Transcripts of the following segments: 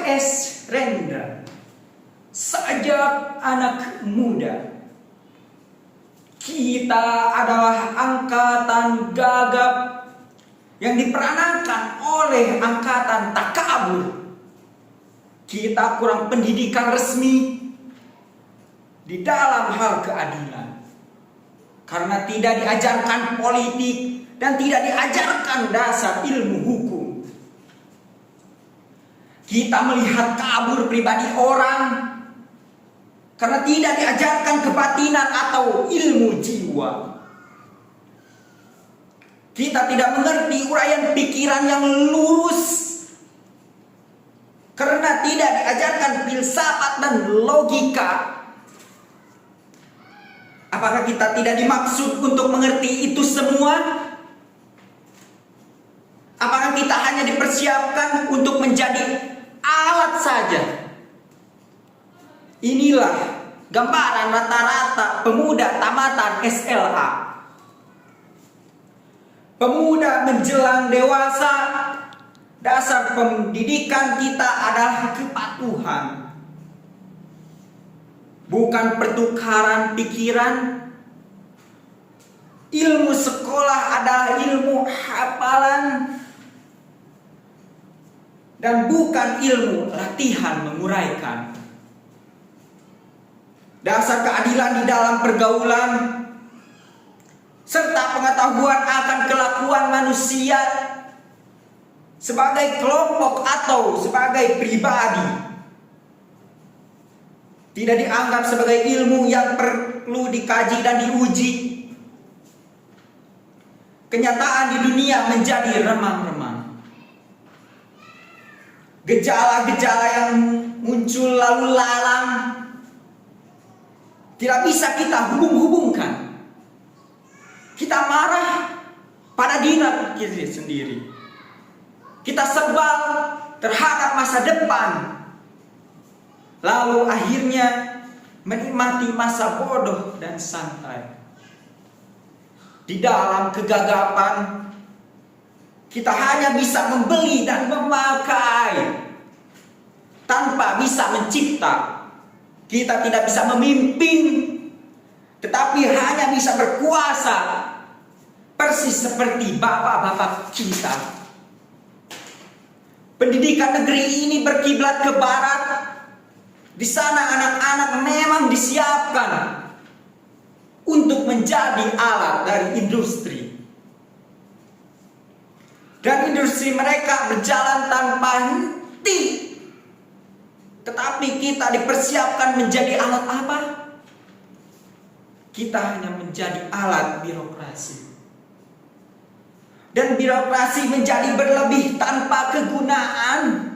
S. Rendra, sejak anak muda kita adalah angkatan gagap yang diperankan oleh angkatan takabur. Kita kurang pendidikan resmi di dalam hal keadilan, karena tidak diajarkan politik dan tidak diajarkan dasar ilmu hukum. Kita melihat kabur pribadi orang karena tidak diajarkan kebatinan atau ilmu jiwa. Kita tidak mengerti uraian pikiran yang lurus karena tidak diajarkan filsafat dan logika. Apakah kita tidak dimaksud untuk mengerti itu semua? Apakah kita hanya dipersiapkan untuk menjadi alat saja? Inilah gambaran rata-rata pemuda tamatan SLA. Pemuda menjelang dewasa, dasar pendidikan kita adalah kepatuhan, bukan pertukaran pikiran. Ilmu sekolah adalah ilmu hafalan dan bukan ilmu latihan menguraikan. Dasar keadilan di dalam pergaulan serta pengetahuan akan kelakuan manusia sebagai kelompok atau sebagai pribadi tidak dianggap sebagai ilmu yang perlu dikaji dan diuji. Kenyataan di dunia menjadi remang-remang. Gejala-gejala yang muncul lalu lalang tidak bisa kita hubung-hubungkan. Kita marah pada diri kita sendiri. Kita sebal terhadap masa depan. Lalu akhirnya menikmati masa bodoh dan santai. Di dalam kegagapan, kita hanya bisa membeli dan memakai tanpa bisa mencipta. Kita tidak bisa memimpin, tetapi hanya bisa berkuasa, persis seperti bapak-bapak kita. Pendidikan negeri ini berkiblat ke barat. Di sana anak-anak memang disiapkan untuk menjadi alat dari industri. Dan industri mereka berjalan tanpa henti. Tetapi kita dipersiapkan menjadi alat apa? Kita hanya menjadi alat birokrasi. Dan birokrasi menjadi berlebih tanpa kegunaan,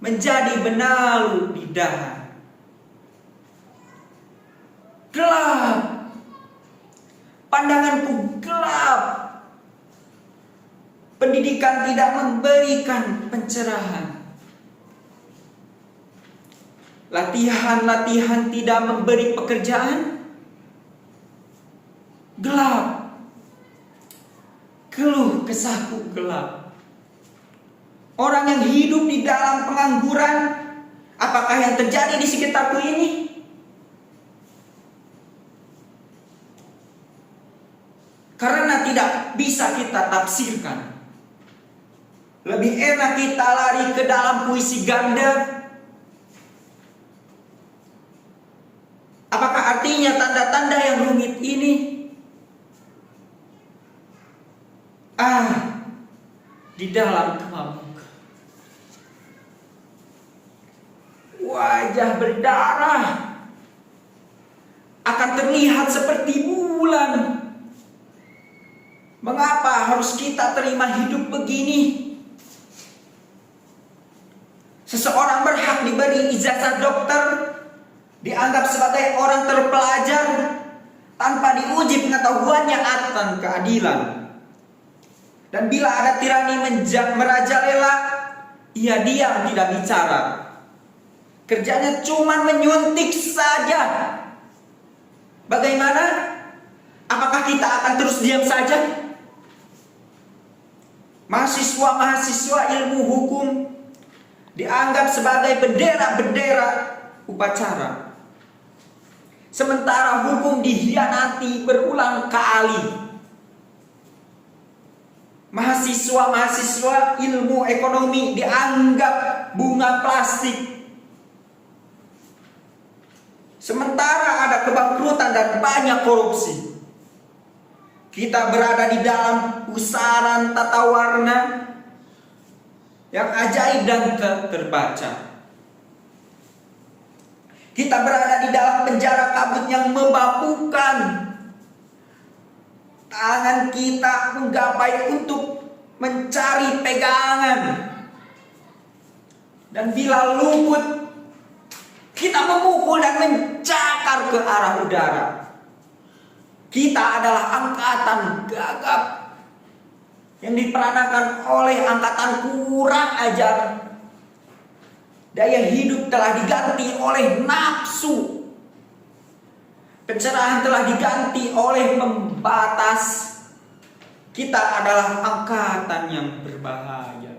menjadi benalu di dahan. Gelap. Pandanganku gelap. Pendidikan tidak memberikan pencerahan. Latihan-latihan tidak memberi pekerjaan. Gelap. Keluh kesahku gelap. Orang yang hidup di dalam pengangguran, apakah yang terjadi di sekitarku ini? Karena tidak bisa kita tafsirkan. Lebih enak kita lari ke dalam puisi ganda. Apakah artinya tanda-tanda yang rumit ini? Di dalam kemabukan, wajah berdarah akan terlihat seperti bulan. Mengapa harus kita terima hidup begini? Seseorang berhak diberi ijazah dokter, dianggap sebagai orang terpelajar tanpa diuji pengetahuannya akan keadilan. Dan bila ada tirani merajalela, ia diam tidak bicara. Kerjanya cuma menyuntik saja. Bagaimana? Apakah kita akan terus diam saja? Mahasiswa-mahasiswa ilmu hukum dianggap sebagai bendera-bendera upacara. Sementara hukum dihianati berulang kali. Mahasiswa-mahasiswa ilmu ekonomi dianggap bunga plastik. Sementara ada kebangkrutan dan banyak korupsi. Kita berada di dalam pusaran tata warna yang ajaib dan terbaca. Kita berada di dalam penjara kabut yang memabukkan. Tangan kita menggapai untuk mencari pegangan. Dan bila luput, kita memukul dan mencakar ke arah udara. Kita adalah angkatan gagap yang diperanakan oleh angkatan kurang ajar. Daya hidup telah diganti oleh nafsu. Pencerahan telah diganti oleh pembatas. Kita adalah angkatan yang berbahaya.